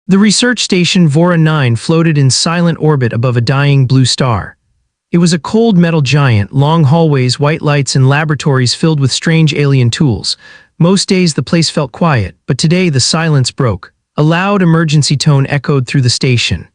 The research station Vora 9 floated in silent orbit above a dying blue star. It was a cold metal giant, long hallways, white lights, and laboratories filled with strange alien tools. Most days the place felt quiet, but today the silence broke. A loud emergency tone echoed through the station.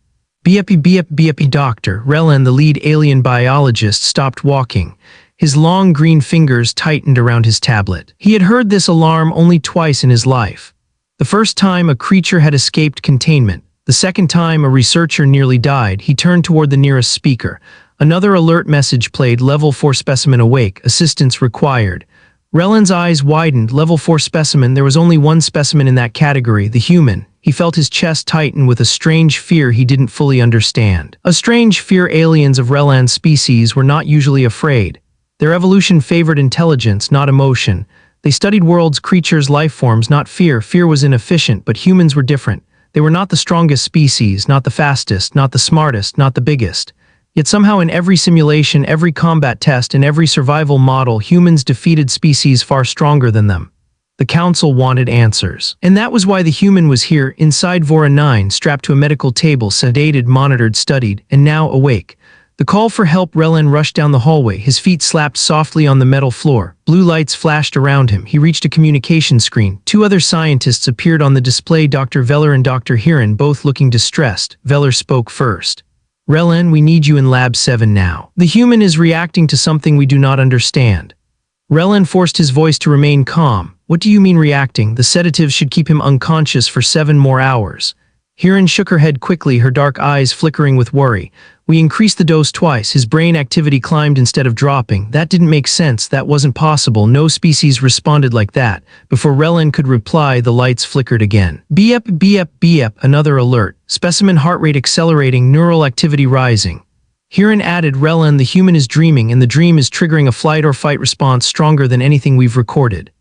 Beep, Dr. Relan, the lead alien biologist, stopped walking. His long green fingers tightened around his tablet. He had heard this alarm only twice in his life. The first time a creature had escaped containment. The second time a researcher nearly died. He turned toward the nearest speaker. Another alert message played. Level 4 specimen awake. Assistance required. Relan's eyes widened. Level 4 specimen. There was only one specimen in that category, the human. He felt his chest tighten with a strange fear he didn't fully understand. A strange fear. Aliens of Relan's species were not usually afraid. Their evolution favored intelligence, not emotion. They studied worlds, creatures, life forms, not fear. Fear was inefficient, but humans were different. They were not the strongest species, not the fastest, not the smartest, not the biggest. Yet somehow in every simulation, every combat test, and every survival model, humans defeated species far stronger than them. The Council wanted answers. And that was why the human was here, inside Vora 9, strapped to a medical table, sedated, monitored, studied, and now awake. The call for help. Relan rushed down the hallway. His feet slapped softly on the metal floor. Blue lights flashed around him. He reached a communication screen. Two other scientists appeared on the display, Dr. Veller and Dr. Hiran, both looking distressed. Veller spoke first. Relan, we need you in Lab 7 now. The human is reacting to something we do not understand. Relan forced his voice to remain calm. What do you mean reacting? The sedatives should keep him unconscious for 7 more hours. Hiran shook her head quickly, her dark eyes flickering with worry. We increased the dose twice. His brain activity climbed instead of dropping. That didn't make sense. That wasn't possible. No species responded like that. Before Relan could reply, the lights flickered again. Beep, another alert. Specimen heart rate accelerating, neural activity rising. Hiran added, Relan, the human is dreaming, and the dream is triggering a flight or fight response stronger than anything we've recorded.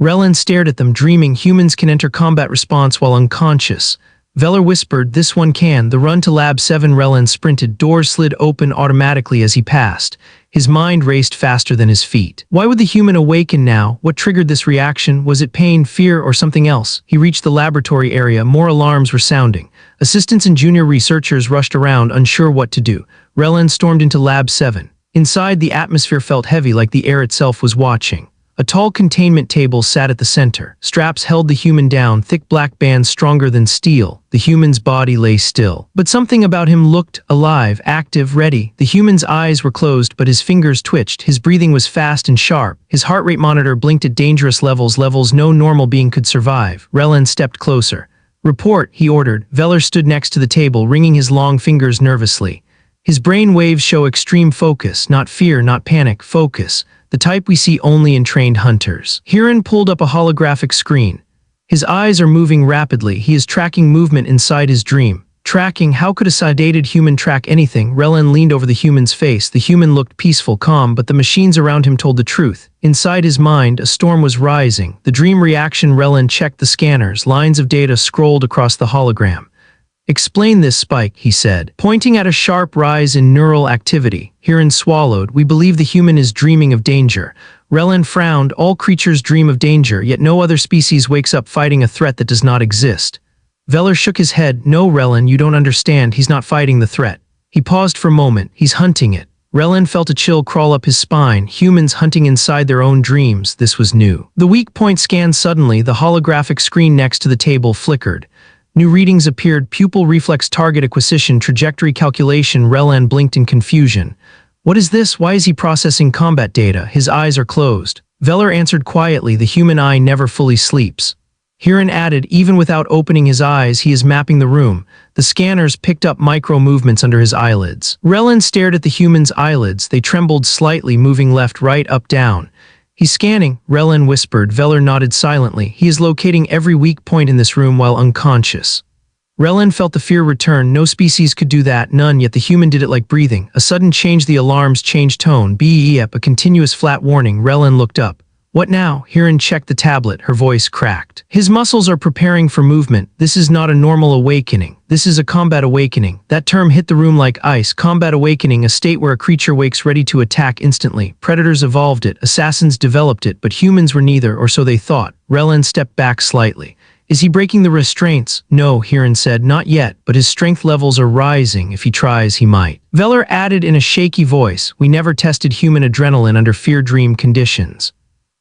Relan stared at them. Dreaming, humans can enter combat response while unconscious. Veller whispered, this one can. The run to Lab 7. Relan sprinted. Doors slid open automatically as he passed. His mind raced faster than his feet. Why would the human awaken now? What triggered this reaction? Was it pain, fear, or something else? He reached the laboratory area. More alarms were sounding. Assistants and junior researchers rushed around, unsure what to do. Relan stormed into Lab 7. Inside, the atmosphere felt heavy, like the air itself was watching. A tall containment table sat at the center. Straps held the human down, thick black bands stronger than steel. The human's body lay still. But something about him looked alive, active, ready. The human's eyes were closed, but his fingers twitched. His breathing was fast and sharp. His heart rate monitor blinked at dangerous levels no normal being could survive. Relan stepped closer. Report, he ordered. Veller stood next to the table, wringing his long fingers nervously. His brain waves show extreme focus, not fear, not panic, focus. The type we see only in trained hunters. Hiran pulled up a holographic screen. His eyes are moving rapidly. He is tracking movement inside his dream. Tracking? How could a sedated human track anything? Relan leaned over the human's face. The human looked peaceful, calm, but the machines around him told the truth. Inside his mind, a storm was rising. The dream reaction. Relan checked the scanners. Lines of data scrolled across the hologram. Explain this, Spike, he said, pointing at a sharp rise in neural activity. Hiran swallowed. We believe the human is dreaming of danger. Relan frowned. All creatures dream of danger, yet no other species wakes up fighting a threat that does not exist. Veller shook his head. No, Relan, you don't understand. He's not fighting the threat. He paused for a moment. He's hunting it. Relan felt a chill crawl up his spine. Humans hunting inside their own dreams. This was new. The weak point scanned suddenly. The holographic screen next to the table flickered. New readings appeared. Pupil reflex, target acquisition, trajectory calculation. Relan blinked in confusion. What is this? Why is he processing combat data? His eyes are closed. Veller answered quietly. The human eye never fully sleeps. Hiran added, even without opening his eyes, he is mapping the room. The scanners picked up micro movements under his eyelids. Relan stared at the human's eyelids. They trembled slightly, moving left, right, up, down. He's scanning, Relan whispered. Veller nodded silently. He is locating every weak point in this room while unconscious. Relan felt the fear return. No species could do that, none, yet the human did it like breathing. A sudden change. The alarms changed tone. Beep, a continuous flat warning. Relan looked up. What now? Hiran checked the tablet. Her voice cracked. His muscles are preparing for movement. This is not a normal awakening. This is a combat awakening. That term hit the room like ice. Combat awakening, a state where a creature wakes ready to attack instantly. Predators evolved it. Assassins developed it, but humans were neither, or so they thought. Relan stepped back slightly. Is he breaking the restraints? No, Hiran said, not yet, but his strength levels are rising. If he tries, he might. Veller added in a shaky voice, we never tested human adrenaline under fear dream conditions.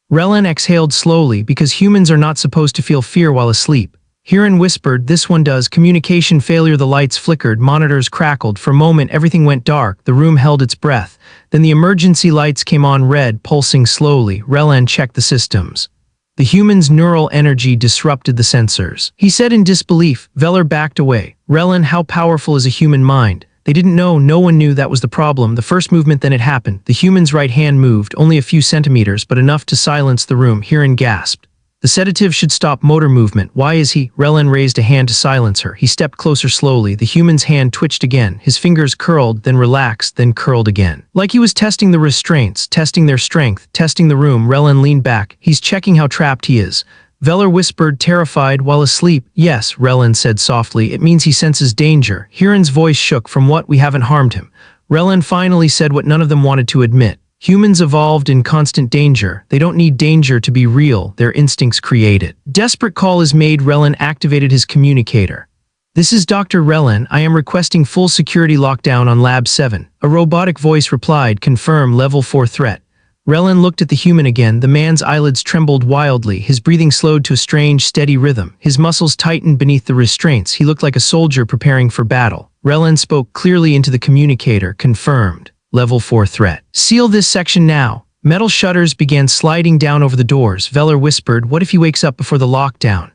Relen exhaled slowly because humans are not supposed to feel fear while asleep. Hiran whispered, this one does. Communication failure. The lights flickered, monitors crackled. For a moment, everything went dark. The room held its breath. Then the emergency lights came on red, pulsing slowly. Relen checked the systems. The human's neural energy disrupted the sensors. He said in disbelief. Veller backed away. Relen, how powerful is a human mind? They didn't know, no one knew that was the problem. The first movement, then it happened. The human's right hand moved, only a few centimeters, but enough to silence the room. Hiran gasped. The sedative should stop motor movement. Why is he? Relen raised a hand to silence her. He stepped closer slowly. The human's hand twitched again. His fingers curled, then relaxed, then curled again. Like he was testing the restraints, testing their strength, testing the room. Relen leaned back. He's checking how trapped he is. Veller whispered, terrified, while asleep. Yes, Relen said softly. It means he senses danger. Hiran's voice shook. From what? We haven't harmed him. Relen finally said what none of them wanted to admit. Humans evolved in constant danger. They don't need danger to be real. Their instincts create it. Desperate call is made. Relen activated his communicator. This is Dr. Relen. I am requesting full security lockdown on Lab 7. A robotic voice replied, confirm, level 4 threat. Relen looked at the human again. The man's eyelids trembled wildly. His breathing slowed to a strange, steady rhythm. His muscles tightened beneath the restraints. He looked like a soldier preparing for battle. Relen spoke clearly into the communicator, confirmed. Level 4 threat. Seal this section now. Metal shutters began sliding down over the doors. Veller whispered, what if he wakes up before the lockdown?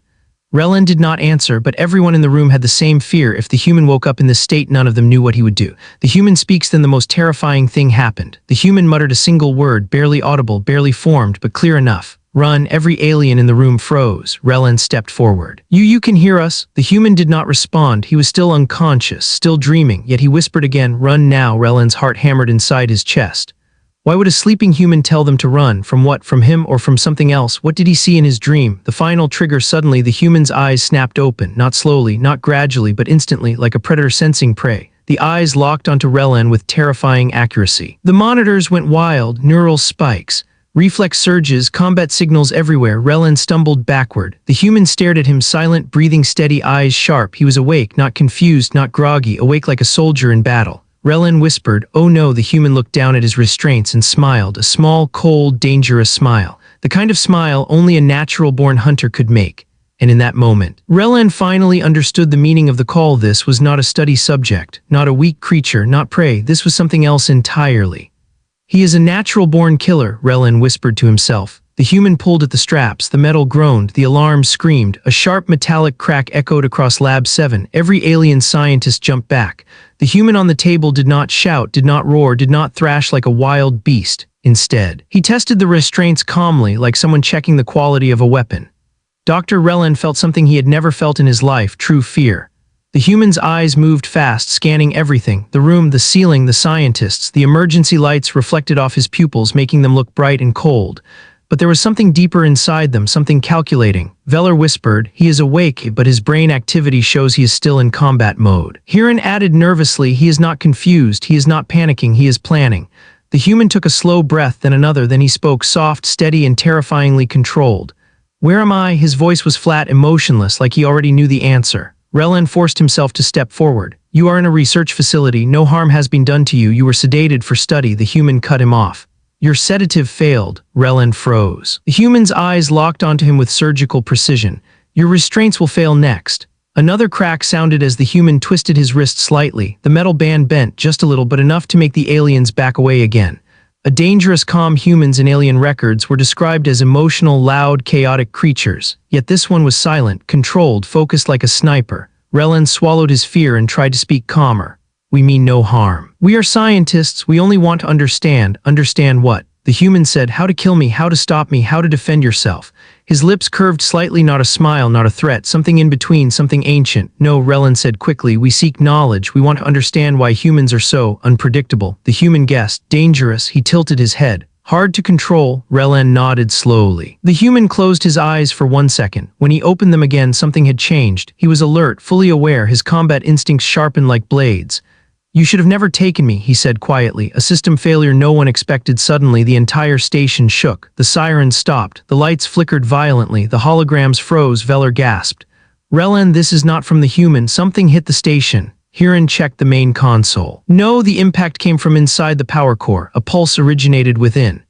Relen did not answer, but everyone in the room had the same fear. If the human woke up in this state, none of them knew what he would do. The human speaks, then the most terrifying thing happened. The human muttered a single word, barely audible, barely formed, but clear enough. Run. Every alien in the room froze. Relen stepped forward. You can hear us? The human did not respond. He was still unconscious, still dreaming, yet he whispered again, run now. Relen's heart hammered inside his chest. Why would a sleeping human tell them to run? From what? From him or from something else? What did he see in his dream? The final trigger. Suddenly, the human's eyes snapped open, not slowly, not gradually, but instantly, like a predator sensing prey. The eyes locked onto Relen with terrifying accuracy. The monitors went wild, neural spikes. Reflex surges, combat signals everywhere. Relen stumbled backward. The human stared at him, silent, breathing steady, eyes sharp. He was awake, not confused, not groggy, awake like a soldier in battle. Relen whispered, oh no. The human looked down at his restraints and smiled, a small, cold, dangerous smile. The kind of smile only a natural-born hunter could make. And in that moment, Relen finally understood the meaning of the call. This was not a study subject, not a weak creature, not prey. This was something else entirely. He is a natural-born killer, Relen whispered to himself. The human pulled at the straps, the metal groaned, the alarm screamed. A sharp metallic crack echoed across Lab 7. Every alien scientist jumped back. The human on the table did not shout, did not roar, did not thrash like a wild beast. Instead, he tested the restraints calmly, like someone checking the quality of a weapon. Dr. Relen felt something he had never felt in his life, true fear. The human's eyes moved fast, scanning everything. The room, the ceiling, the scientists. The emergency lights reflected off his pupils, making them look bright and cold. But there was something deeper inside them, something calculating. Veller whispered, he is awake, but his brain activity shows he is still in combat mode. Hiran added nervously, he is not confused, he is not panicking, he is planning. The human took a slow breath, then another, then he spoke, soft, steady, and terrifyingly controlled. Where am I? His voice was flat, emotionless, like he already knew the answer. Relen forced himself to step forward. You are in a research facility. No harm has been done to you. You were sedated for study. The human cut him off. Your sedative failed. Relen froze. The human's eyes locked onto him with surgical precision. Your restraints will fail next. Another crack sounded as the human twisted his wrist slightly. The metal band bent just a little, but enough to make the aliens back away again. A dangerous, calm humans in alien records were described as emotional, loud, chaotic creatures. Yet this one was silent, controlled, focused like a sniper. Relen swallowed his fear and tried to speak calmer. We mean no harm. We are scientists. We only want to understand. Understand what? The human said, how to kill me, how to stop me, how to defend yourself. His lips curved slightly, not a smile, not a threat, something in between, something ancient. No, Relen said quickly, we seek knowledge. We want to understand why humans are so unpredictable. The human guessed, dangerous. He tilted his head. Hard to control. Relen nodded slowly. The human closed his eyes for 1 second. When he opened them again, something had changed. He was alert, fully aware, his combat instincts sharpened like blades. You should have never taken me, he said quietly, a system failure no one expected. Suddenly, the entire station shook. The sirens stopped, the lights flickered violently, the holograms froze. Veller gasped. Relen, this is not from the human. Something hit the station. Hiran checked the main console. No, the impact came from inside the power core. A pulse originated within.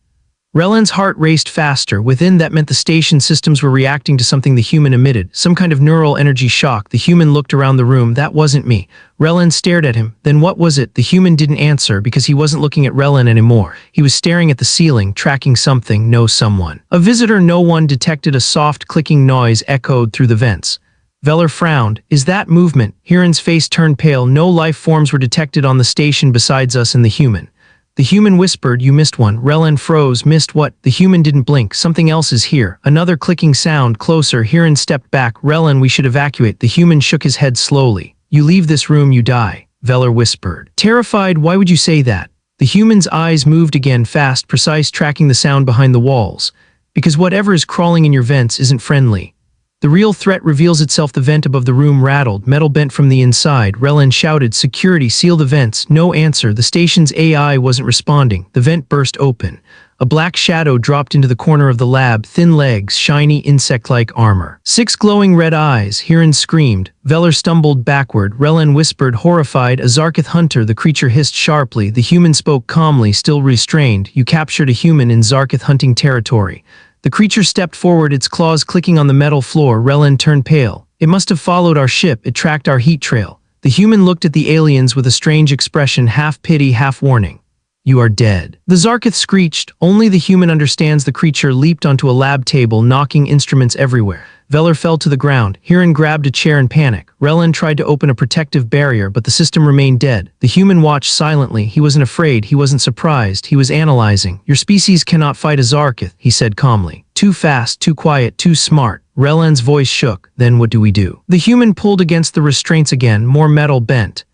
Relen's heart raced faster. Within, that meant the station systems were reacting to something the human emitted, some kind of neural energy shock. The human looked around the room. That wasn't me. Relen stared at him. Then what was it? The human didn't answer because he wasn't looking at Relen anymore. He was staring at the ceiling, tracking something, no someone. A visitor. No one detected. A soft clicking noise echoed through the vents. Veller frowned. Is that movement? Hiran's face turned pale. No life forms were detected on the station besides us and the human. The human whispered, you missed one. Relen froze. Missed what? The human didn't blink. Something else is here. Another clicking sound, closer. Hiran stepped back. Relen, we should evacuate. The human shook his head slowly. You leave this room, you die. Veller whispered. Terrified, why would you say that? The human's eyes moved again, fast, precise, tracking the sound behind the walls. Because whatever is crawling in your vents isn't friendly. The real threat reveals itself. The vent above the room rattled, metal bent from the inside. Relen shouted, security, seal the vents. No answer. The station's AI wasn't responding. The vent burst open. A black shadow dropped into the corner of the lab, thin legs, shiny insect-like armor. 6 glowing red eyes. Hiran screamed. Veller stumbled backward. Relen whispered, horrified, a Zarkith hunter. The creature hissed sharply. The human spoke calmly, still restrained. You captured a human in Zarkith hunting territory. The creature stepped forward, its claws clicking on the metal floor. Relen turned pale. It must have followed our ship. It tracked our heat trail. The human looked at the aliens with a strange expression, half pity, half warning. You are dead. The Zarkith screeched. Only the human understands. The creature leaped onto a lab table, knocking instruments everywhere. Veller fell to the ground. Hiran grabbed a chair in panic. Relen tried to open a protective barrier, but the system remained dead. The human watched silently. He wasn't afraid. He wasn't surprised. He was analyzing. Your species cannot fight a Zarkith, he said calmly. Too fast, too quiet, too smart. Relen's voice shook. Then what do we do? The human pulled against the restraints again, more metal bent.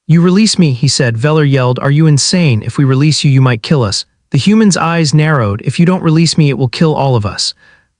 You release me, he said. Veller yelled, are you insane? If we release you, you might kill us. The human's eyes narrowed. If you don't release me, it will kill all of us.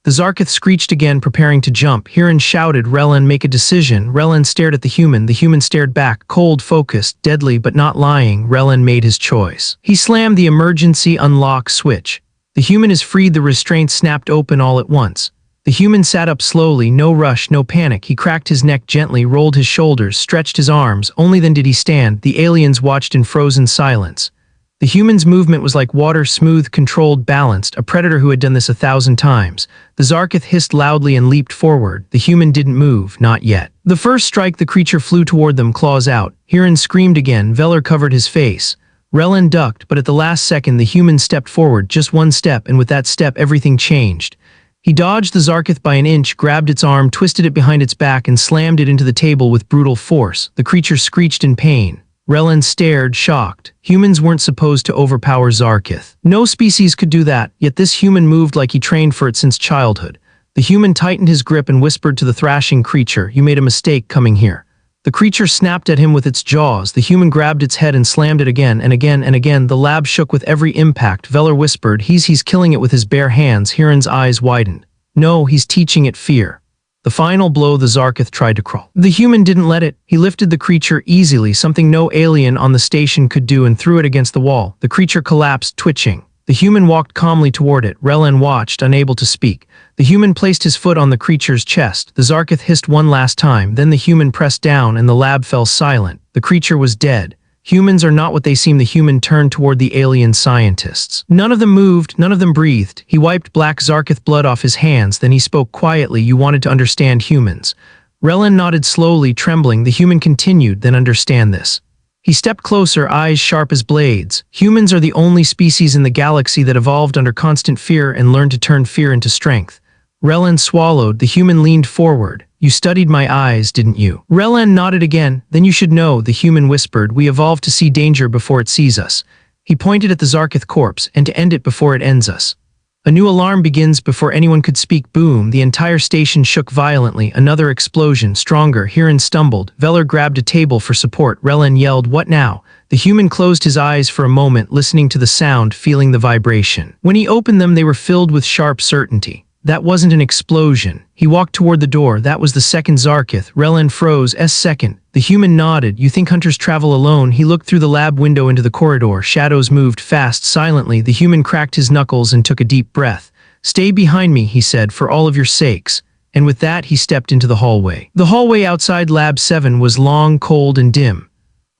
The Zarkith screeched again, preparing to jump. Hiran shouted, Relen, make a decision. Relen stared at the human. The human stared back, cold, focused, deadly but not lying. Relen made his choice. He slammed the emergency unlock switch. The human is freed. The restraints snapped open all at once. The human sat up slowly, no rush, no panic. He cracked his neck gently, rolled his shoulders, stretched his arms. Only then did he stand. The aliens watched in frozen silence. The human's movement was like water, smooth, controlled, balanced, a predator who had done this 1,000 times. The Zarkith hissed loudly and leaped forward. The human didn't move, not yet. The first strike, the creature flew toward them, claws out. Hiran screamed again. Veller covered his face. Relen ducked, but at the last second the human stepped forward, just one step, and with that step everything changed. He dodged the Zarkith by an inch, grabbed its arm, twisted it behind its back, and slammed it into the table with brutal force. The creature screeched in pain. Relen stared, shocked. Humans weren't supposed to overpower Zarkith. No species could do that, yet this human moved like he trained for it since childhood. The human tightened his grip and whispered to the thrashing creature, you made a mistake coming here. The creature snapped at him with its jaws. The human grabbed its head and slammed it again and again and again. The lab shook with every impact. Veller whispered, he's killing it with his bare hands. Hiran's eyes widened. No, he's teaching it fear. The final blow, the Zarkith tried to crawl. The human didn't let it. He lifted the creature easily, something no alien on the station could do, and threw it against the wall. The creature collapsed, twitching. The human walked calmly toward it. Relen watched, unable to speak. The human placed his foot on the creature's chest. The Zarkith hissed one last time. Then the human pressed down and the lab fell silent. The creature was dead. Humans are not what they seem. The human turned toward the alien scientists. None of them moved, none of them breathed. He wiped black Zarkith blood off his hands, then he spoke quietly, you wanted to understand humans. Relen nodded slowly, trembling. The human continued, then understand this. He stepped closer, eyes sharp as blades. Humans are the only species in the galaxy that evolved under constant fear and learned to turn fear into strength. Relen swallowed. The human leaned forward. You studied my eyes, didn't you? Relen nodded again. Then you should know, the human whispered. We evolved to see danger before it sees us. He pointed at the Zarkith corpse, and to end it before it ends us. A new alarm begins before anyone could speak. Boom, the entire station shook violently. Another explosion, stronger. Hiran stumbled. Veller grabbed a table for support. Relen yelled, what now? The human closed his eyes for a moment, listening to the sound, feeling the vibration. When he opened them, they were filled with sharp certainty. That wasn't an explosion. He walked toward the door. That was the second Zarkith. Relen froze. Second. The human nodded. You think hunters travel alone? He looked through the lab window into the corridor. Shadows moved fast, silently. The human cracked his knuckles and took a deep breath. Stay behind me, he said, for all of your sakes. And with that, he stepped into the hallway. The hallway outside Lab 7 was long, cold, and dim.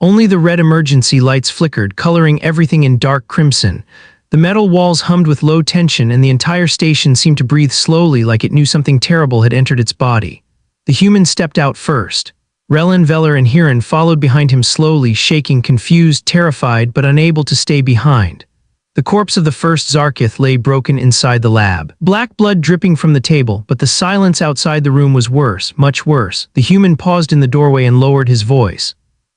Only the red emergency lights flickered, coloring everything in dark crimson. The metal walls hummed with low tension, and the entire station seemed to breathe slowly, like it knew something terrible had entered its body. The human stepped out first. Relin, Veller, and Hiran followed behind him slowly, shaking, confused, terrified, but unable to stay behind. The corpse of the first Zarkith lay broken inside the lab. Black blood dripping from the table, but the silence outside the room was worse, much worse. The human paused in the doorway and lowered his voice.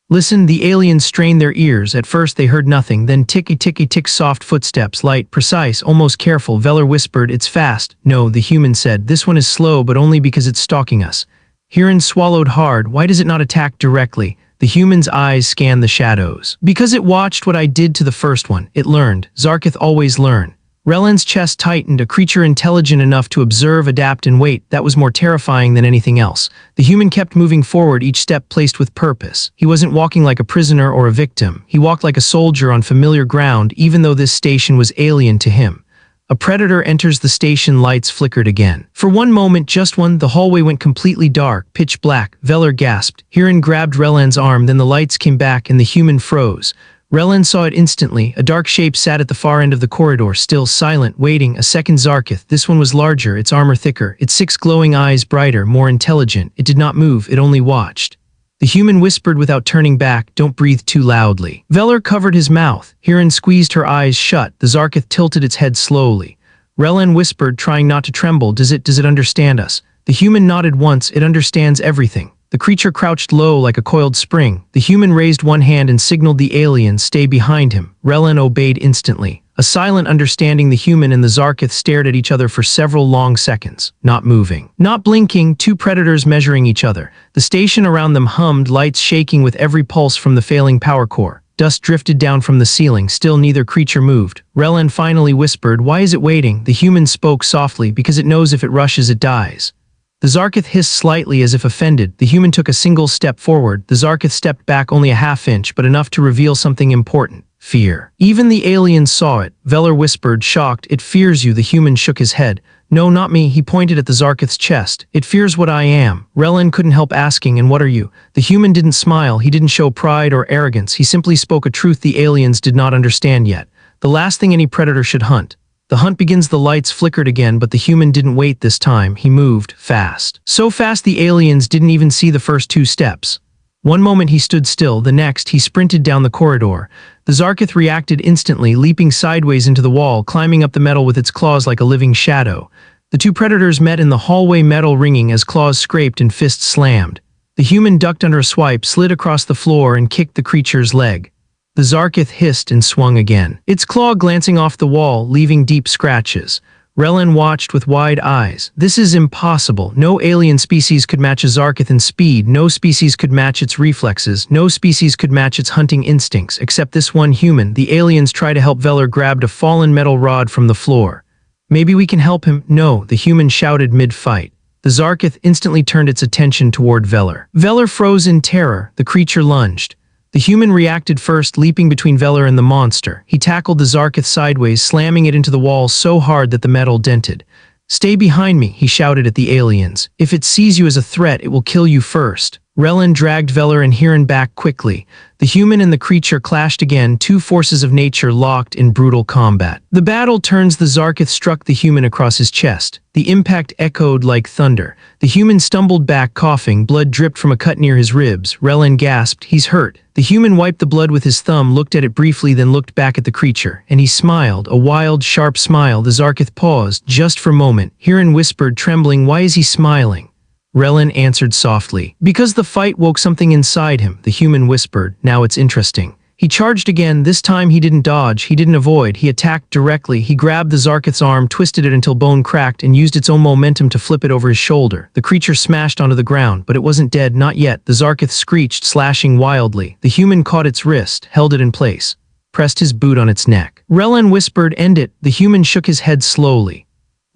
Listen, the aliens strained their ears. At first they heard nothing, then ticky-ticky-tick, soft footsteps, light, precise, almost careful. Veller whispered, it's fast. No, the human said, this one is slow, but only because it's stalking us. Hiran swallowed hard. Why does it not attack directly? The human's eyes scanned the shadows. Because it watched what I did to the first one. It learned. Zarkith always learn. Relin's chest tightened, a creature intelligent enough to observe, adapt, and wait. That was more terrifying than anything else. The human kept moving forward, each step placed with purpose. He wasn't walking like a prisoner or a victim. He walked like a soldier on familiar ground, even though this station was alien to him. A predator enters the station. Lights flickered again. For one moment, just one, the hallway went completely dark, pitch black. Veller gasped. Hiran grabbed Relin's arm, then the lights came back and the human froze. Relin saw it instantly. A dark shape sat at the far end of the corridor, still, silent, waiting. A second Zarkith. This one was larger, its armor thicker, its 6 glowing eyes brighter, more intelligent. It did not move, it only watched. The human whispered without turning back, don't breathe too loudly. Veller covered his mouth. Hiran squeezed her eyes shut. The Zarkith tilted its head slowly. Relin whispered, trying not to tremble, does it understand us? The human nodded once, it understands everything. The creature crouched low like a coiled spring. The human raised one hand and signaled the aliens stay behind him. Relin obeyed instantly. A silent understanding. The human and the Zarkith stared at each other for several long seconds, not moving, not blinking, two predators measuring each other. The station around them hummed, lights shaking with every pulse from the failing power core. Dust drifted down from the ceiling, still neither creature moved. Relin finally whispered, why is it waiting? The human spoke softly, because it knows if it rushes it dies. The Zarkith hissed slightly as if offended. The human took a single step forward. The Zarkith stepped back only a half-inch, but enough to reveal something important. Fear. Even the aliens saw it. Veller whispered, shocked, it fears you. The human shook his head. No, not me. He pointed at the Zarkith's chest. It fears what I am. Relin couldn't help asking, and what are you? The human didn't smile. He didn't show pride or arrogance. He simply spoke a truth the aliens did not understand yet. The last thing any predator should hunt. The hunt begins. The lights flickered again, but the human didn't wait this time. He moved fast. So fast the aliens didn't even see the first 2 steps. One moment he stood still, the next he sprinted down the corridor. The Zarkith reacted instantly, leaping sideways into the wall, climbing up the metal with its claws like a living shadow. The 2 predators met in the hallway, metal ringing as claws scraped and fists slammed. The human ducked under a swipe, slid across the floor, and kicked the creature's leg. The Zarkith hissed and swung again, its claw glancing off the wall, leaving deep scratches. Relin watched with wide eyes. This is impossible. No alien species could match a Zarkith in speed. No species could match its reflexes. No species could match its hunting instincts, except this one human. The aliens tried to help. Veller grabbed a fallen metal rod from the floor. Maybe we can help him. No, the human shouted mid-fight. The Zarkith instantly turned its attention toward Veller. Veller froze in terror. The creature lunged. The human reacted first, leaping between Veller and the monster. He tackled the Zarkith sideways, slamming it into the wall so hard that the metal dented. Stay behind me, he shouted at the aliens. If it sees you as a threat, it will kill you first. Relin dragged Veller and Hiran back quickly. The human and the creature clashed again, 2 forces of nature locked in brutal combat. The battle turns. The Zarkith struck the human across his chest. The impact echoed like thunder. The human stumbled back, coughing. Blood dripped from a cut near his ribs. Relin gasped, he's hurt. The human wiped the blood with his thumb, looked at it briefly, then looked back at the creature. And he smiled, a wild, sharp smile. The Zarkith paused, just for a moment. Hiran whispered, trembling, why is he smiling? Relin answered softly, because the fight woke something inside him. The human whispered, now it's interesting. He charged again. This time he didn't dodge, he didn't avoid, he attacked directly. He grabbed the Zarkith's arm, twisted it until bone cracked, and used its own momentum to flip it over his shoulder. The creature smashed onto the ground, but it wasn't dead, not yet. The Zarkith screeched, slashing wildly. The human caught its wrist, held it in place, pressed his boot on its neck. Relin whispered, end it. The human shook his head slowly.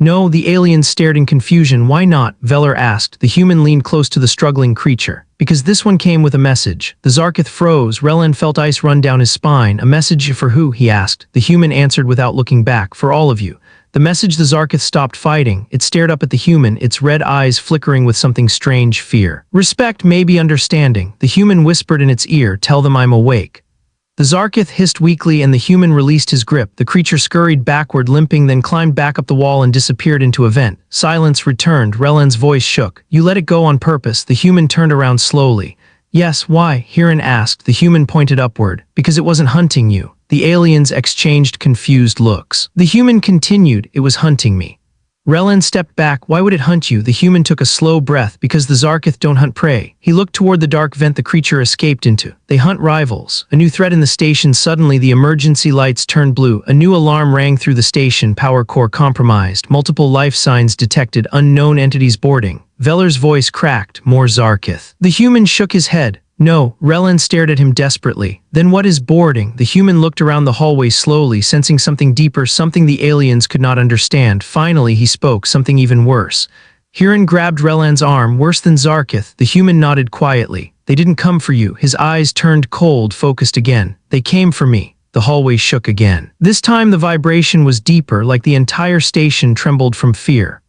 No, the aliens stared in confusion. Why not? Veller asked. The human leaned close to the struggling creature. Because this one came with a message. The Zarkith froze. Relin felt ice run down his spine. A message for who? He asked. The human answered without looking back. For all of you. The message. The Zarkith stopped fighting. It stared up at the human, its red eyes flickering with something strange fear. Respect, maybe understanding. The human whispered in its ear, tell them I'm awake. The Zarkith hissed weakly and the human released his grip. The creature scurried backward, limping, then climbed back up the wall and disappeared into a vent. Silence returned. Relen's voice shook. You let it go on purpose. The human turned around slowly. Yes, why? Hiran asked. The human pointed upward. Because it wasn't hunting you. The aliens exchanged confused looks. The human continued. It was hunting me. Relen stepped back. Why would it hunt you? The human took a slow breath. Because the Zarkith don't hunt prey. He looked toward the dark vent the creature escaped into. They hunt rivals. A new threat in the station. Suddenly the emergency lights turned blue. A new alarm rang through the station. Power core compromised. Multiple life signs detected. Unknown entities boarding. Veller's voice cracked. More Zarkith. The human shook his head. No, Relen stared at him desperately. Then what is boarding? The human looked around the hallway slowly, sensing something deeper, something the aliens could not understand. Finally, he spoke, something even worse. Hiran grabbed Relen's arm. Worse than Zarkith. The human nodded quietly. They didn't come for you. His eyes turned cold, focused again. They came for me. The hallway shook again. This time the vibration was deeper, like the entire station trembled from fear.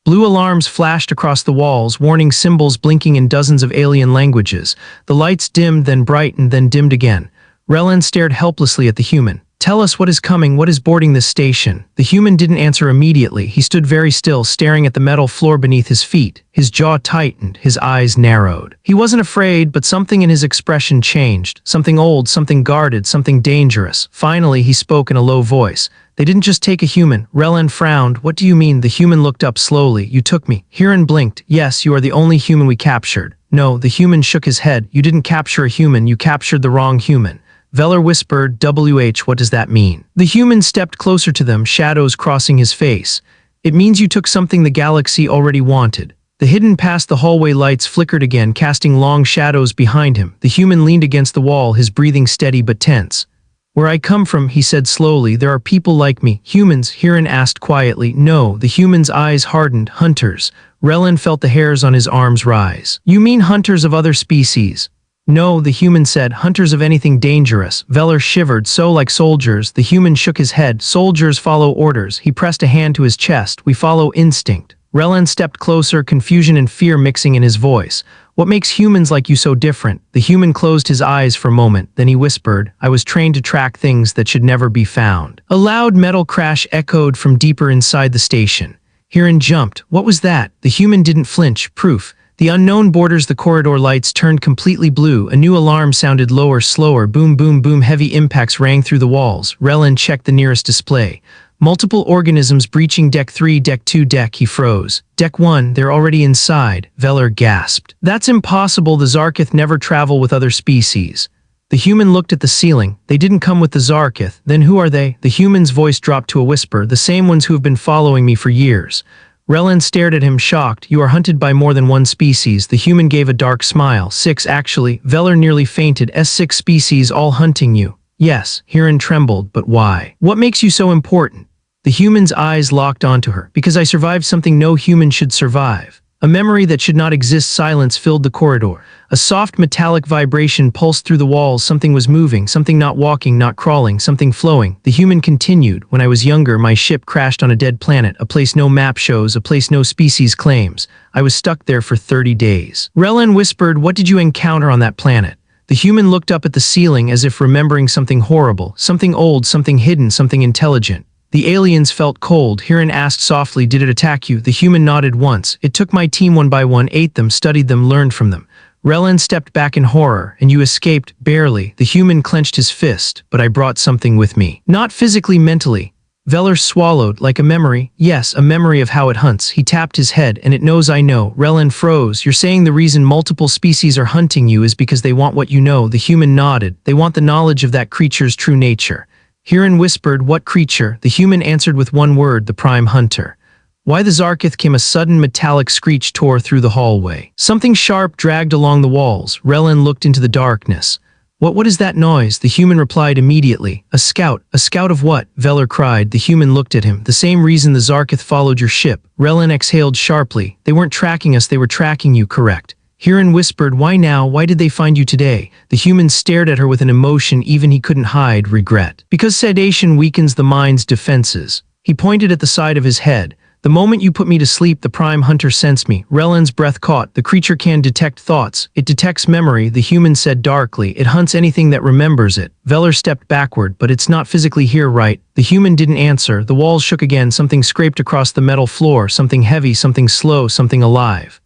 Blue alarms flashed across the walls, warning symbols blinking in dozens of alien languages. The lights dimmed, then brightened, then dimmed again. Relen stared helplessly at the human. Tell us what is coming, what is boarding this station? The human didn't answer immediately. He stood very still, staring at the metal floor beneath his feet. His jaw tightened, his eyes narrowed. He wasn't afraid, but something in his expression changed. Something old, something guarded, something dangerous. Finally, he spoke in a low voice. They didn't just take a human. Relen frowned. What do you mean? The human looked up slowly. You took me. Hiran blinked. Yes, you are the only human we captured. No, the human shook his head. You didn't capture a human. You captured the wrong human. Veller whispered, what does that mean? The human stepped closer to them, shadows crossing his face. It means you took something the galaxy already wanted. The hidden past the hallway lights flickered again, casting long shadows behind him. The human leaned against the wall, his breathing steady but tense. Where I come from, he said slowly, there are people like me. Humans, Hiran asked quietly. No, the human's eyes hardened. Hunters. Relen felt the hairs on his arms rise. You mean hunters of other species? No, the human said, hunters of anything dangerous. Veller shivered, so like soldiers. The human shook his head. Soldiers follow orders. He pressed a hand to his chest. We follow instinct. Relen stepped closer, confusion and fear mixing in his voice. What makes humans like you so different? The human closed his eyes for a moment, then he whispered, I was trained to track things that should never be found. A loud metal crash echoed from deeper inside the station. Hiran jumped. What was that? The human didn't flinch. Proof. The unknown borders. The corridor lights turned completely blue. A new alarm sounded lower, slower. Boom, boom, boom. Heavy impacts rang through the walls. Relen checked the nearest display. Multiple organisms breaching Deck 3, Deck 2, Deck. He froze. Deck 1, they're already inside. Veller gasped. That's impossible. The Zarkith never travel with other species. The human looked at the ceiling. They didn't come with the Zarkith. Then who are they? The human's voice dropped to a whisper. The same ones who have been following me for years. Relen stared at him, shocked. You are hunted by more than one species. The human gave a dark smile. 6 actually. Veller nearly fainted. S6 species all hunting you. Yes, Hiran trembled, but why? What makes you so important? The human's eyes locked onto her. Because I survived something no human should survive. A memory that should not exist. Silence filled the corridor. A soft metallic vibration pulsed through the walls. Something was moving, something not walking, not crawling, something flowing. The human continued. When I was younger, my ship crashed on a dead planet, a place no map shows, a place no species claims. I was stuck there for 30 days. Relen whispered, what did you encounter on that planet? The human looked up at the ceiling as if remembering something horrible, something old, something hidden, something intelligent. The aliens felt cold. Hiran asked softly, did it attack you? The human nodded once. It took my team one by one, ate them, studied them, learned from them. Relen stepped back in horror. And you escaped? Barely. The human clenched his fist. But I brought something with me. Not physically, mentally. Veller swallowed, like a memory. Yes, a memory of how it hunts. He tapped his head, and it knows I know. Relen froze. You're saying the reason multiple species are hunting you is because they want what you know. The human nodded. They want the knowledge of that creature's true nature. Hiran whispered, what creature? The human answered with one word, the prime hunter. Why the Zarkith came a sudden metallic screech tore through the hallway. Something sharp dragged along the walls. Relen looked into the darkness. What is that noise? The human replied immediately. A scout of what? Veller cried. The human looked at him. The same reason the Zarkith followed your ship. Relin exhaled sharply. They weren't tracking us, they were tracking you, correct. Huron whispered, why now? Why did they find you today? The human stared at her with an emotion even he couldn't hide, regret. Because sedation weakens the mind's defenses. He pointed at the side of his head. The moment you put me to sleep, the prime hunter sensed me. Relin's breath caught. The creature can detect thoughts. It detects memory, the human said darkly. It hunts anything that remembers it. Veller stepped backward, but it's not physically here, right? The human didn't answer. The walls shook again. Something scraped across the metal floor. Something heavy, something slow, something alive.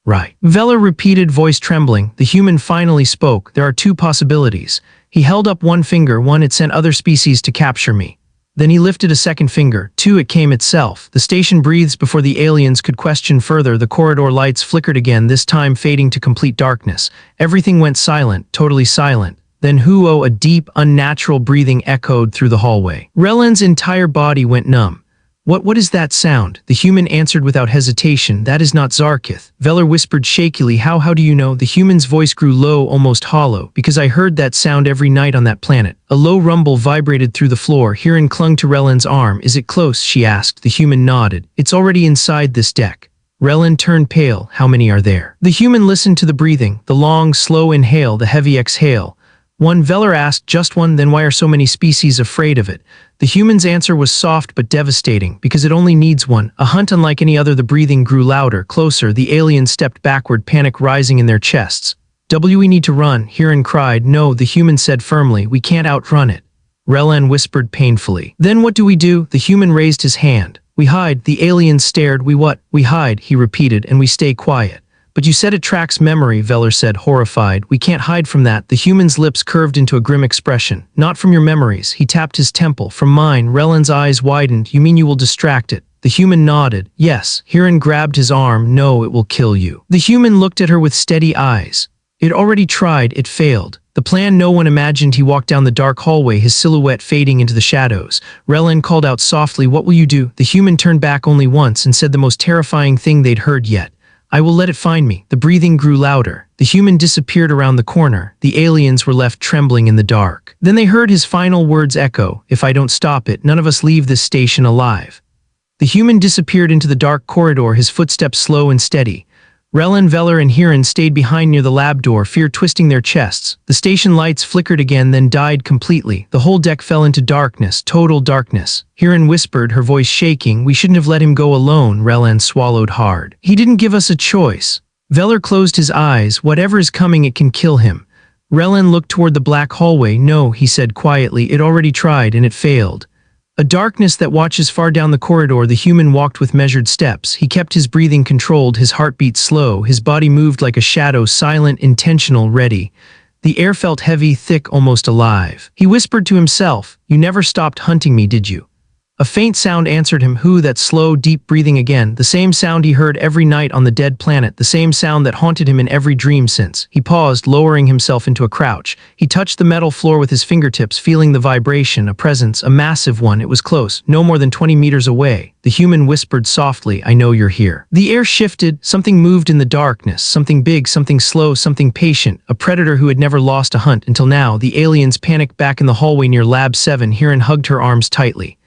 Right. Veller repeated, voice trembling. The human finally spoke. There are two possibilities. He held up one finger. One, it sent other species to capture me. Then he lifted a second finger. Two, it came itself. The station breathes before the aliens could question further. The corridor lights flickered again, this time fading to complete darkness. Everything went silent, totally silent. Then a deep, unnatural breathing echoed through the hallway. Relin's entire body went numb. What is that sound? The human answered without hesitation. That is not Zarkith. Veller whispered shakily. How do you know? The human's voice grew low, almost hollow. Because I heard that sound every night on that planet. A low rumble vibrated through the floor. Huron clung to Relin's arm. Is it close? She asked. The human nodded. It's already inside this deck. Relin turned pale. How many are there? The human listened to the breathing. The long, slow inhale, the heavy exhale. One, Veller asked. Just one? Then why are so many species afraid of it? The human's answer was soft but devastating, because it only needs one. A hunt unlike any other. The breathing grew louder, closer. The aliens stepped backward, panic rising in their chests. We need to run, Huron cried. No, the human said firmly, we can't outrun it. Relin whispered painfully. Then what do we do? The human raised his hand. We hide. The aliens stared. We what? We hide, he repeated, and we stay quiet. But you said it tracks memory, Veller said, horrified. We can't hide from that. The human's lips curved into a grim expression. Not from your memories. He tapped his temple. From mine. Relin's eyes widened. You mean you will distract it? The human nodded. Yes. Huron grabbed his arm. No, it will kill you. The human looked at her with steady eyes. It already tried. It failed. The plan no one imagined. He walked down the dark hallway, his silhouette fading into the shadows. Relin called out softly, what will you do? The human turned back only once and said the most terrifying thing they'd heard yet. I will let it find me. The breathing grew louder. The human disappeared around the corner. The aliens were left trembling in the dark. Then they heard his final words echo. If I don't stop it, none of us leave this station alive. The human disappeared into the dark corridor, his footsteps slow and steady. Relin, Veller, and Huron stayed behind near the lab door, fear twisting their chests. The station lights flickered again, then died completely. The whole deck fell into darkness, total darkness. Huron whispered, her voice shaking, we shouldn't have let him go alone. Relin swallowed hard. He didn't give us a choice. Veller closed his eyes. Whatever is coming, it can kill him. Relin looked toward the black hallway. No, he said quietly, it already tried and it failed. A darkness that watches far down the corridor. The human walked with measured steps. He kept his breathing controlled, his heartbeat slow. His body moved like a shadow, silent, intentional, ready. The air felt heavy, thick, almost alive. He whispered to himself, you never stopped hunting me, did you? A faint sound answered him. That slow, deep breathing again. The same sound he heard every night on the dead planet. The same sound that haunted him in every dream since. He paused, lowering himself into a crouch. He touched the metal floor with his fingertips, feeling the vibration, a presence, a massive one. It was close, no more than 20 meters away. The human whispered softly, I know you're here. The air shifted. Something moved in the darkness. Something big, something slow, something patient. A predator who had never lost a hunt until now. The aliens panicked back in the hallway near Lab 7. Huron hugged her arms tightly.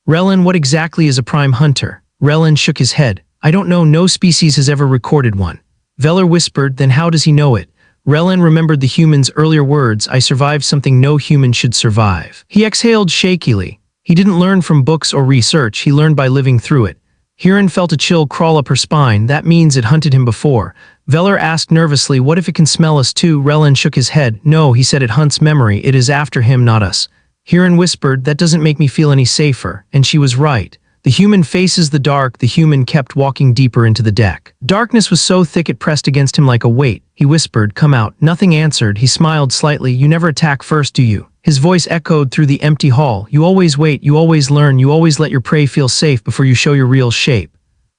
Relin, what exactly is a prime hunter? Relin shook his head. I don't know, no species has ever recorded one. Veller whispered, then how does he know it? Relin remembered the human's earlier words, I survived something no human should survive. He exhaled shakily. He didn't learn from books or research, he learned by living through it. Huron felt a chill crawl up her spine. That means it hunted him before. Veller asked nervously, what if it can smell us too? Relin shook his head. No, he said, it hunts memory. It is after him, not us. Huron whispered, that doesn't make me feel any safer. And she was right. The human faces the dark. The human kept walking deeper into the deck. Darkness was so thick it pressed against him like a weight. He whispered, come out. Nothing answered. He smiled slightly. You never attack first, do you? His voice echoed through the empty hall. You always wait. You always learn. You always let your prey feel safe before you show your real shape.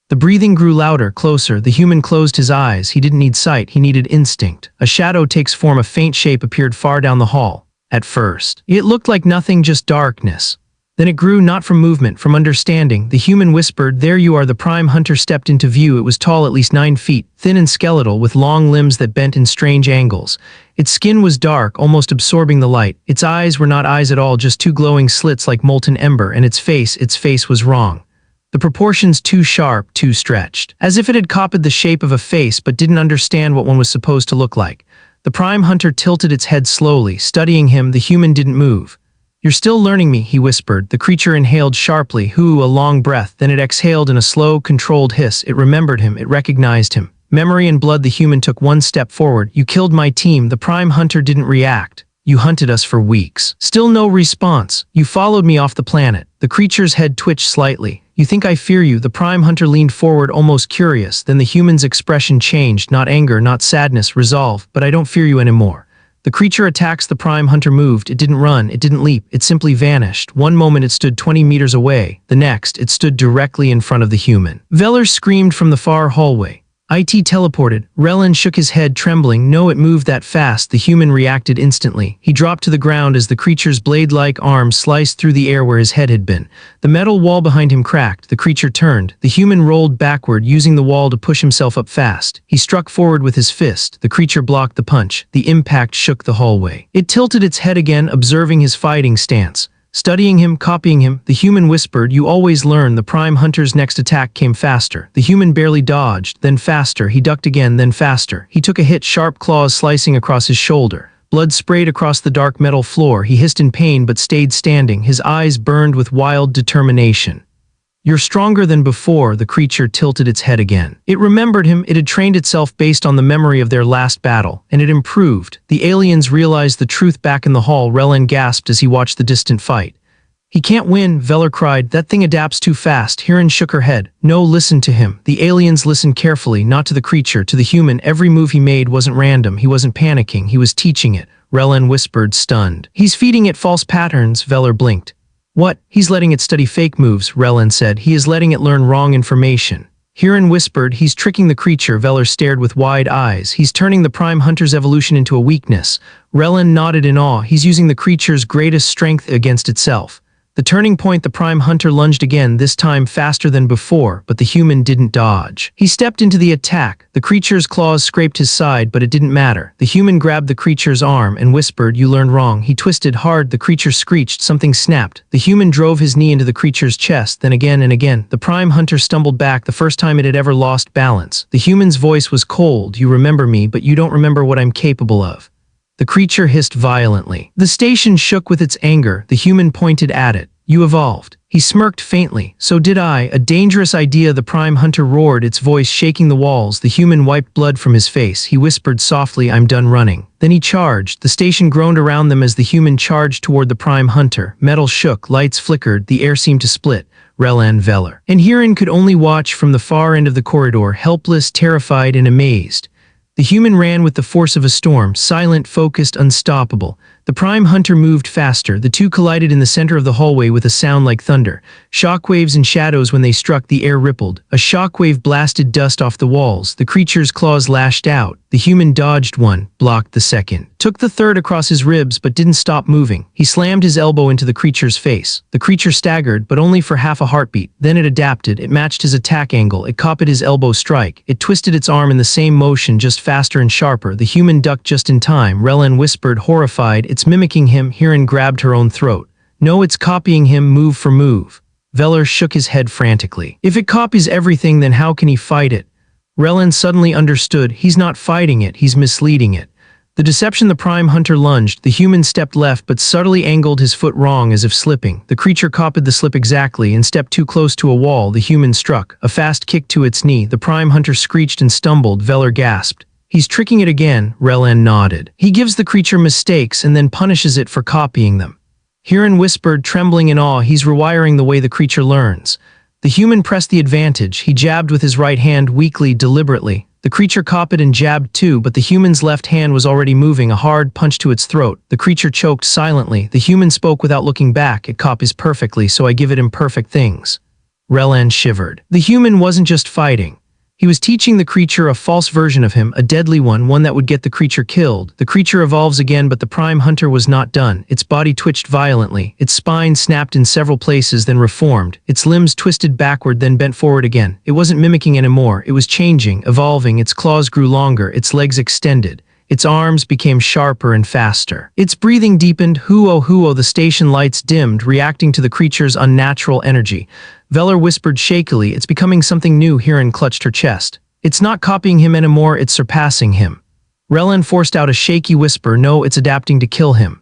The breathing grew louder, closer. The human closed his eyes. He didn't need sight. He needed instinct. A shadow takes form. A faint shape appeared far down the hall. At first, it looked like nothing, just darkness. Then it grew not from movement, from understanding. The human whispered, "There you are." The prime hunter stepped into view. It was tall, at least 9 feet, thin and skeletal, with long limbs that bent in strange angles. Its skin was dark, almost absorbing the light. Its eyes were not eyes at all, just two glowing slits like molten ember, and its face was wrong. The proportions too sharp, too stretched. As if it had copied the shape of a face but didn't understand what one was supposed to look like. The prime hunter tilted its head slowly, studying him. The human didn't move. "You're still learning me," he whispered. The creature inhaled sharply, a long breath, then it exhaled in a slow, controlled hiss. It remembered him, it recognized him. Memory and blood. The human took one step forward. "You killed my team." The prime hunter didn't react. "You hunted us for weeks." Still no response. "You followed me off the planet." The creature's head twitched slightly. "You think I fear you?" The prime hunter leaned forward, almost curious. Then the human's expression changed. Not anger, not sadness, resolve. "But I don't fear you anymore." The creature attacks. The prime hunter moved. It didn't run, it didn't leap, it simply vanished. One moment it stood 20 meters away. The next, it stood directly in front of the human. Veller screamed from the far hallway. "IT teleported." Relin shook his head, trembling. "No, it moved that fast." The human reacted instantly. He dropped to the ground as the creature's blade-like arm sliced through the air where his head had been. The metal wall behind him cracked. The creature turned. The human rolled backward, using the wall to push himself up fast. He struck forward with his fist. The creature blocked the punch. The impact shook the hallway. It tilted its head again, observing his fighting stance. Studying him, copying him. The human whispered, "You always learn." The prime hunter's next attack came faster. The human barely dodged, then faster. He ducked again, then faster. He took a hit, sharp claws slicing across his shoulder. Blood sprayed across the dark metal floor. He hissed in pain but stayed standing. His eyes burned with wild determination. "You're stronger than before." The creature tilted its head again. It remembered him. It had trained itself based on the memory of their last battle, and it improved. The aliens realized the truth. Back in the hall, Relin gasped as he watched the distant fight. "He can't win," Veller cried. "That thing adapts too fast." Hirin shook her head. "No, listen to him." The aliens listened carefully, not to the creature, to the human. Every move he made wasn't random. He wasn't panicking. He was teaching it. Relin whispered, stunned. "He's feeding it false patterns." Veller blinked. "What?" "He's letting it study fake moves," Relin said. "He is letting it learn wrong information." Hirin whispered, "He's tricking the creature." Veller stared with wide eyes. "He's turning the prime hunter's evolution into a weakness." Relin nodded in awe. "He's using the creature's greatest strength against itself." The turning point, the prime hunter lunged again, this time faster than before, but the human didn't dodge. He stepped into the attack. The creature's claws scraped his side, but it didn't matter. The human grabbed the creature's arm and whispered, "You learned wrong." He twisted hard. The creature screeched. Something snapped. The human drove his knee into the creature's chest, then again and again. The prime hunter stumbled back, the first time it had ever lost balance. The human's voice was cold. "You remember me, but you don't remember what I'm capable of." The creature hissed violently. The station shook with its anger. The human pointed at it. "You evolved." He smirked faintly. "So did I." "A dangerous idea," the prime hunter roared, its voice shaking the walls. The human wiped blood from his face. He whispered softly, "I'm done running." Then he charged. The station groaned around them as the human charged toward the prime hunter. Metal shook, lights flickered, the air seemed to split. Relin, Veller, and Hirin could only watch from the far end of the corridor, helpless, terrified, and amazed. The human ran with the force of a storm, silent, focused, unstoppable. The prime hunter moved faster. The two collided in the center of the hallway with a sound like thunder. Shockwaves and shadows. When they struck, the air rippled. A shockwave blasted dust off the walls. The creature's claws lashed out. The human dodged one, blocked the second, took the third across his ribs but didn't stop moving. He slammed his elbow into the creature's face. The creature staggered, but only for half a heartbeat. Then it adapted. It matched his attack angle. It copied his elbow strike. It twisted its arm in the same motion, just faster and sharper. The human ducked just in time. Relin whispered, horrified, "It's mimicking him." Hirin grabbed her own throat. "No, it's copying him, move for move." Veller shook his head frantically. "If it copies everything, then how can he fight it?" Relin suddenly understood. He's not fighting it, he's misleading it. The deception. The prime hunter lunged. The human stepped left but subtly angled his foot wrong, as if slipping. The creature copied the slip exactly and stepped too close to a wall. The human struck. A fast kick to its knee. The prime hunter screeched and stumbled. Veller gasped. "He's tricking it again." Relin nodded. "He gives the creature mistakes and then punishes it for copying them." Hirin whispered, trembling in awe, "He's rewiring the way the creature learns." The human pressed the advantage. He jabbed with his right hand, weakly, deliberately. The creature copied and jabbed too, but the human's left hand was already moving, a hard punch to its throat. The creature choked silently. The human spoke without looking back. "It copies perfectly, so I give it imperfect things." Relin shivered. The human wasn't just fighting. He was teaching the creature a false version of him, a deadly one that would get the creature killed. The creature evolves again, but the Prime Hunter was not done. Its body twitched violently. Its spine snapped in several places, then reformed. Its limbs twisted backward, then bent forward again. It wasn't mimicking anymore. It was changing, evolving. Its claws grew longer. Its legs extended. Its arms became sharper and faster. Its breathing deepened. Huo, the station lights dimmed, reacting to the creature's unnatural energy. Veller whispered shakily, "It's becoming something new." Hiran clutched her chest. "It's not copying him anymore, it's surpassing him." Relen forced out a shaky whisper, "No, it's adapting to kill him."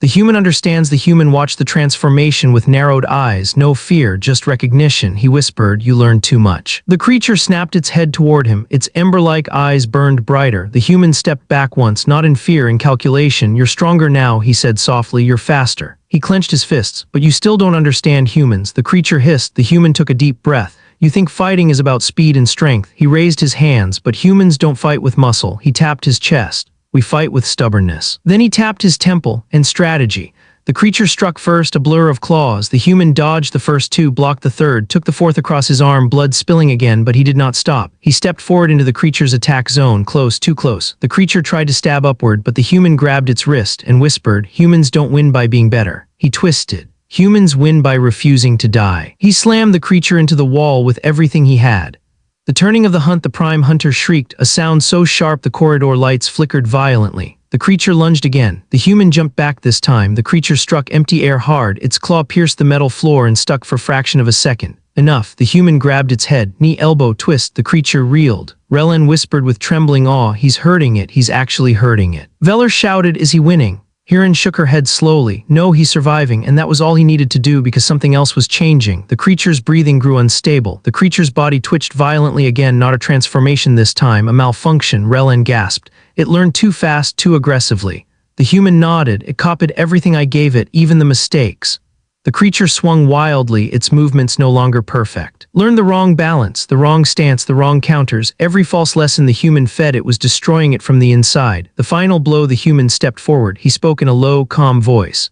The human understands. The human watched the transformation with narrowed eyes. "No fear, just recognition," he whispered. "You learned too much." The creature snapped its head toward him. Its ember-like eyes burned brighter. The human stepped back once, not in fear, in calculation. "You're stronger now," he said softly. "You're faster." He clenched his fists. "But you still don't understand humans," the creature hissed. The human took a deep breath. "You think fighting is about speed and strength." He raised his hands. "But humans don't fight with muscle." He tapped his chest. "We fight with stubbornness." Then he tapped his temple, and strategy. The creature struck first, a blur of claws. The human dodged the first two, blocked the third, took the fourth across his arm, blood spilling again, but he did not stop. He stepped forward into the creature's attack zone, close, too close. The creature tried to stab upward, but the human grabbed its wrist and whispered, "Humans don't win by being better." He twisted. "Humans win by refusing to die." He slammed the creature into the wall with everything he had. The turning of the hunt, the Prime Hunter shrieked, a sound so sharp the corridor lights flickered violently. The creature lunged again. The human jumped back this time. The creature struck empty air hard. Its claw pierced the metal floor and stuck for a fraction of a second. Enough. The human grabbed its head. Knee, elbow, twist. The creature reeled. Relen whispered with trembling awe, "He's hurting it. He's actually hurting it." Veller shouted, "Is he winning?" Hiran shook her head slowly. "No, he's surviving," and that was all he needed to do because something else was changing. The creature's breathing grew unstable. The creature's body twitched violently again, not a transformation this time, a malfunction. Relen gasped. "It learned too fast, too aggressively." The human nodded. "It copied everything I gave it, even the mistakes." The creature swung wildly, its movements no longer perfect. Learned the wrong balance, the wrong stance, the wrong counters. Every false lesson the human fed it was destroying it from the inside. The final blow, the human stepped forward. He spoke in a low, calm voice.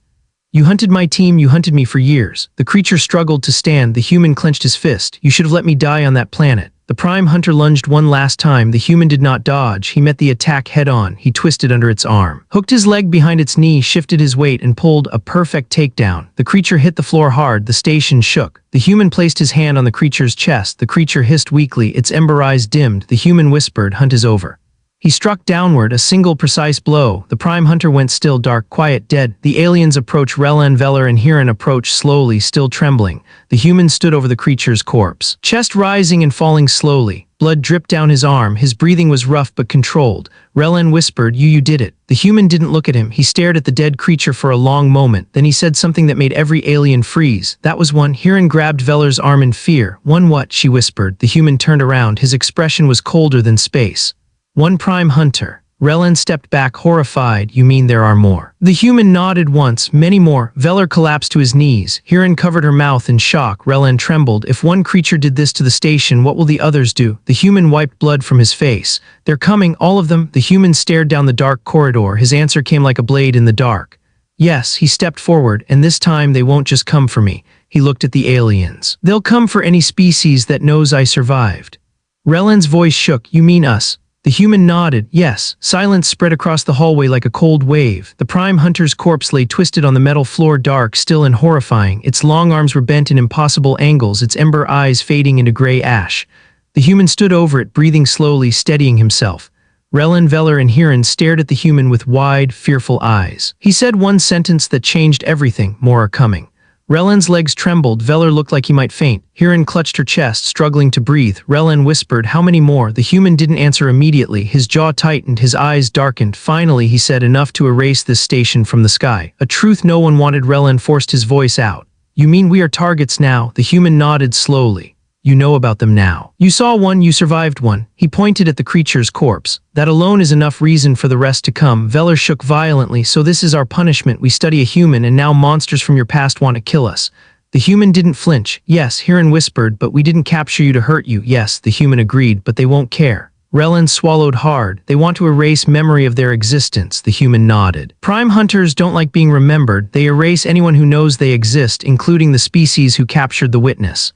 "You hunted my team, you hunted me for years." The creature struggled to stand. The human clenched his fist. "You should have let me die on that planet." The Prime Hunter lunged one last time. The human did not dodge. He met the attack head-on. He twisted under its arm, hooked his leg behind its knee, shifted his weight, and pulled a perfect takedown. The creature hit the floor hard. The station shook. The human placed his hand on the creature's chest. The creature hissed weakly. Its ember eyes dimmed. The human whispered, "Hunt is over." He struck downward, a single precise blow. The Prime Hunter went still, dark, quiet, dead. The aliens approached. Relen, Veller, and Hiran approached slowly, still trembling. The human stood over the creature's corpse, chest rising and falling slowly. Blood dripped down his arm. His breathing was rough but controlled. Relen whispered, You did it." The human didn't look at him. He stared at the dead creature for a long moment. Then he said something that made every alien freeze. "That was one." Hiran grabbed Veller's arm in fear. "One what?" she whispered. The human turned around. His expression was colder than space. "One Prime Hunter." Relen stepped back, horrified. "You mean there are more?" The human nodded once. "Many more." Veller collapsed to his knees. Hiran covered her mouth in shock. Relen trembled. "If one creature did this to the station, what will the others do?" The human wiped blood from his face. "They're coming, all of them." The human stared down the dark corridor. His answer came like a blade in the dark. "Yes." He stepped forward. "And this time they won't just come for me." He looked at the aliens. "They'll come for any species that knows I survived." Relen's voice shook. "You mean us?" The human nodded. "Yes." Silence spread across the hallway like a cold wave. The Prime Hunter's corpse lay twisted on the metal floor, dark, still, and horrifying. Its long arms were bent in impossible angles, its ember eyes fading into gray ash. The human stood over it, breathing slowly, steadying himself. Relen, Veller, and Hiran stared at the human with wide, fearful eyes. He said one sentence that changed everything. "More are coming." Relen's legs trembled. Veller looked like he might faint. Hiran clutched her chest, struggling to breathe. Relen whispered, "How many more?" The human didn't answer immediately. His jaw tightened, his eyes darkened. Finally, he said, "Enough to erase this station from the sky." A truth no one wanted. Relen forced his voice out. "You mean we are targets now?" The human nodded slowly. "You know about them now. You saw one, you survived one." He pointed at the creature's corpse. "That alone is enough reason for the rest to come." Veller shook violently. "So this is our punishment. We study a human, and now monsters from your past want to kill us." The human didn't flinch. "Yes," Hiran whispered, "but we didn't capture you to hurt you." "Yes," the human agreed, "but they won't care." Relen swallowed hard. "They want to erase memory of their existence." The human nodded. "Prime Hunters don't like being remembered. They erase anyone who knows they exist, including the species who captured the witness."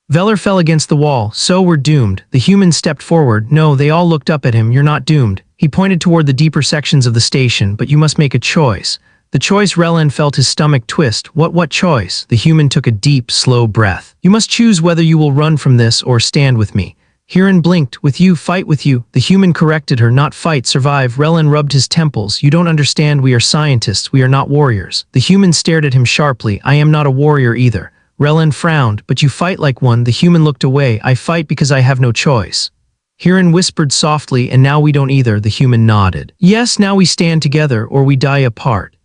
Veller fell against the wall. So we're doomed. The human stepped forward. No, they all looked up at him. You're not doomed. He pointed toward the deeper sections of the station, but you must make a choice. The choice. Relin felt his stomach twist. What choice? The human took a deep, slow breath. You must choose whether you will run from this or stand with me. Hiran blinked. With you, fight with you. The human corrected her. Not fight, survive. Relin rubbed his temples. You don't understand. We are scientists. We are not warriors. The human stared at him sharply. I am not a warrior either. Relin frowned. But you fight like one. The human looked away. I fight because I have no choice. Hiran whispered softly, and now we don't either. The human nodded. Yes, now we stand together or we die apart.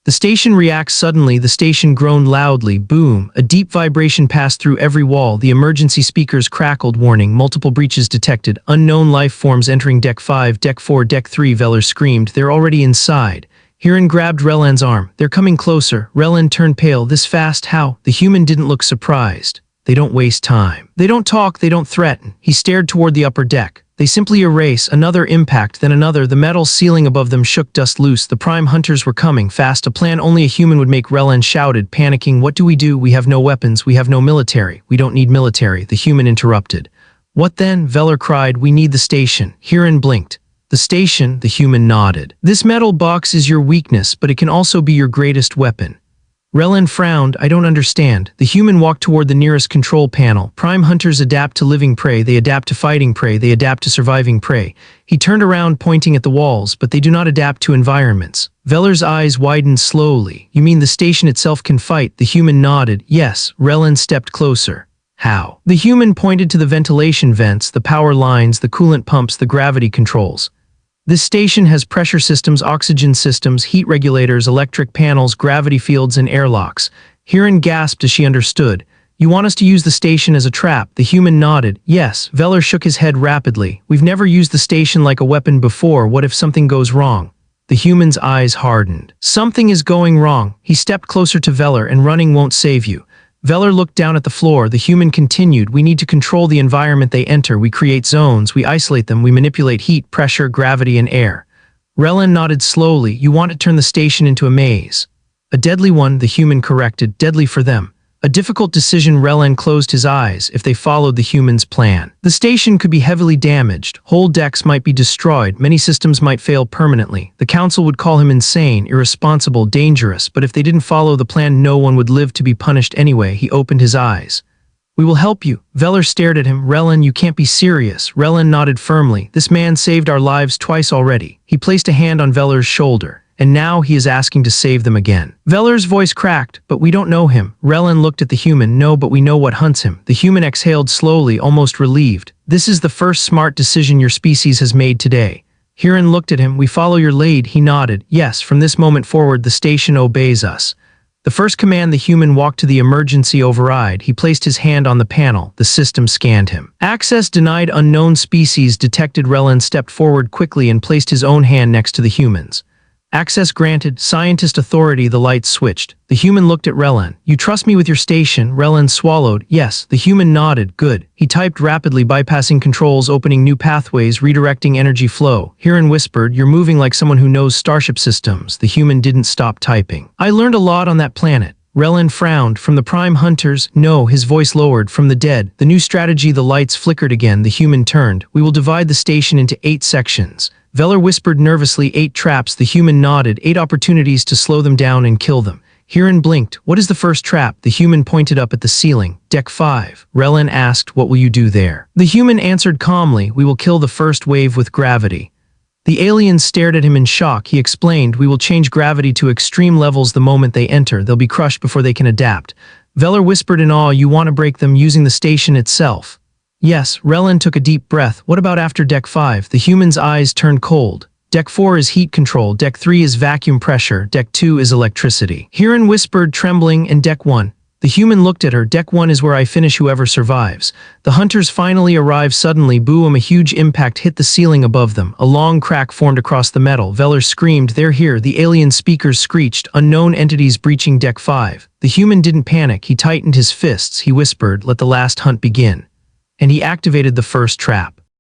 The station reacts suddenly. The station groaned loudly. Boom. A deep vibration passed through every wall. The emergency speakers crackled. Warning. Multiple breaches detected. Unknown life forms entering Deck 5, Deck 4, Deck 3. Veller screamed. They're already inside. Hiran grabbed Relan's arm. They're coming closer. Relan turned pale. This fast? How? The human didn't look surprised. They don't waste time. They don't talk. They don't threaten. He stared toward the upper deck. They simply erase. Another impact, then another. The metal ceiling above them shook. Dust loose. The prime hunters were coming fast. A plan only a human would make. Relan shouted, panicking. What do? We have no weapons. We have no military. We don't need military. The human interrupted. What then? Veller cried. We need the station. Hiran blinked. The station? The human nodded. This metal box is your weakness, but it can also be your greatest weapon. Relan frowned. I don't understand. The human walked toward the nearest control panel. Prime hunters adapt to living prey. They adapt to fighting prey. They adapt to surviving prey. He turned around, pointing at the walls, but they do not adapt to environments. Veller's eyes widened slowly. You mean the station itself can fight? The human nodded. Yes. Relan stepped closer. How? The human pointed to the ventilation vents, the power lines, the coolant pumps, the gravity controls. This station has pressure systems, oxygen systems, heat regulators, electric panels, gravity fields, and airlocks. Hiran gasped as she understood. You want us to use the station as a trap? The human nodded. Yes. Veller shook his head rapidly. We've never used the station like a weapon before. What if something goes wrong? The human's eyes hardened. Something is going wrong. He stepped closer to Veller, and running won't save you. Veller looked down at the floor. The human continued. We need to control the environment they enter. We create zones. We isolate them. We manipulate heat, pressure, gravity, and air. Relan nodded slowly. You want to turn the station into a maze. A deadly one, the human corrected. Deadly for them. A difficult decision. Relan closed his eyes. If they followed the human's plan, the station could be heavily damaged. Whole decks might be destroyed. Many systems might fail permanently. The council would call him insane, irresponsible, dangerous, but if they didn't follow the plan, no one would live to be punished anyway. He opened his eyes. We will help you. Veller stared at him. Relan, you can't be serious. Relan nodded firmly. This man saved our lives twice already. He placed a hand on Veller's shoulder. And now he is asking to save them again. Veller's voice cracked. But we don't know him. Relan looked at the human. No, but we know what hunts him. The human exhaled slowly, almost relieved. This is the first smart decision your species has made today. Hiran looked at him. We follow your lead. He nodded. Yes, from this moment forward, the station obeys us. The first command. The human walked to the emergency override. He placed his hand on the panel. The system scanned him. Access denied. Unknown species detected. Relan stepped forward quickly and placed his own hand next to the human's. Access granted. Scientist authority. The lights switched. The human looked at Relan. You trust me with your station? Relan swallowed. Yes. The human nodded. Good. He typed rapidly, bypassing controls, opening new pathways, redirecting energy flow. Hiran whispered, you're moving like someone who knows starship systems. The human didn't stop typing. I learned a lot on that planet. Relan frowned. From the prime hunters? No. His voice lowered. From the dead? The new strategy. The lights flickered again. The human turned. We will divide the station into 8 sections. Veller whispered nervously. 8 traps. The human nodded. 8 opportunities to slow them down and kill them. Hiran blinked. What is the first trap? The human pointed up at the ceiling. Deck 5. Relan asked, what will you do there? The human answered calmly, we will kill the first wave with gravity. The aliens stared at him in shock. He explained, we will change gravity to extreme levels the moment they enter. They'll be crushed before they can adapt. Veller whispered in awe, you want to break them using the station itself? Yes. Relan took a deep breath. What about after Deck 5? The human's eyes turned cold. Deck 4 is heat control. Deck 3 is vacuum pressure. Deck 2 is electricity. Hiran whispered, trembling, and Deck 1. The human looked at her. Deck 1 is where I finish whoever survives. The hunters finally arrived suddenly. Boom, a huge impact hit the ceiling above them. A long crack formed across the metal. Veller screamed, they're here. The alien speakers screeched, unknown entities breaching Deck 5. The human didn't panic. He tightened his fists. He whispered, let the last hunt begin. And he activated the first trap.